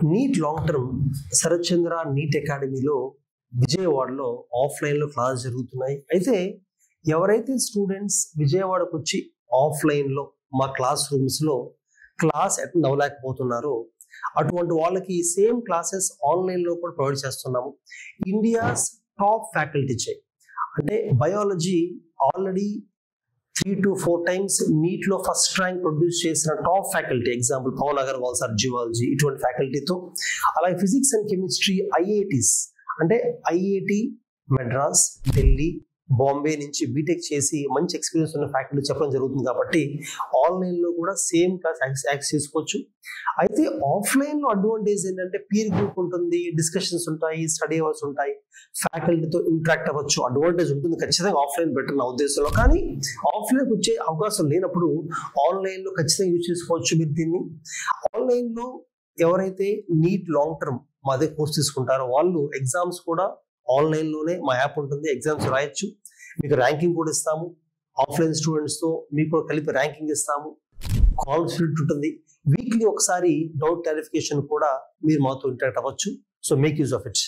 NEET long term Sarath చంద్ర neat అకాడమీలో విజయవాడలో ఆఫ్లైన్లో క్లాస్ జరుగుతున్నాయి. అయితే ఎవరైతే స్టూడెంట్స్ విజయవాడకు వచ్చి ఆఫ్లైన్లో మా క్లాస్ రూమ్స్లో క్లాస్ అటెండ్ అవ్వలేకపోతున్నారో అటువంటి వాళ్ళకి సేమ్ క్లాసెస్ ఆన్లైన్లో కూడా ప్రొవైడ్ చేస్తున్నాము. ఇండియాస్ టాప్ ఫ్యాకల్టీ అంటే బయాలజీ ఆల్రెడీ 3 to 4 times నీట్లో ఫస్ట్ ర్యాంక్ ప్రొడ్యూస్ చేసిన top faculty, example Pawan Agarwal sir geology, ఇటువంటి ఫ్యాకల్టీతో. అలాగే ఫిజిక్స్ అండ్ కెమిస్ట్రీ ఐఐటీస్ అంటే ఐఐటి మెడ్రాస్, ఢిల్లీ, బాంబే నుంచి బీటెక్ చేసి మంచి ఎక్స్పీరియన్స్ ఉన్న ఫ్యాకల్టీ చెప్పడం జరుగుతుంది. కాబట్టి ఆన్లైన్లో కూడా సేమ్ క్లాస్ యాక్సెస్ చేసుకోవచ్చు. అయితే ఆఫ్లైన్లో అడ్వాంటేజ్ ఏంటంటే పీర్ గ్రూప్ ఉంటుంది, డిస్కషన్స్ ఉంటాయి, స్టడీ అవర్స్ ఉంటాయి, ఫ్యాకల్టీతో ఇంటరాక్ట్ అవ్వచ్చు. అడ్వాంటేజ్ ఉంటుంది, ఖచ్చితంగా ఆఫ్లైన్ బెటర్ నా ఉద్దేశంలో. కానీ ఆఫ్లైన్కి వచ్చే అవకాశం లేనప్పుడు ఆన్లైన్లో ఖచ్చితంగా యూజ్ చేసుకోవచ్చు మీరు దీన్ని. ఆన్లైన్లో ఎవరైతే నీట్ లాంగ్ టర్మ్ మా దగ్గర కోర్స్ తీసుకుంటారో వాళ్ళు ఎగ్జామ్స్ కూడా ఆన్లైన్లోనే మా యాప్ ఉంటుంది, ఎగ్జామ్స్ రాయొచ్చు. మీకు ర్యాంకింగ్ కూడా ఇస్తాము. ఆఫ్లైన్ స్టూడెంట్స్తో మీకు కూడా కలిపి ర్యాంకింగ్ ఇస్తాము. కాన్ఫిడెంట్ ఉంటుంది. వీక్లీ ఒకసారి డౌట్ క్లారిఫికేషన్ కూడా మీరు మాతో ఇంటరాక్ట్ అవ్వచ్చు. So make use of it.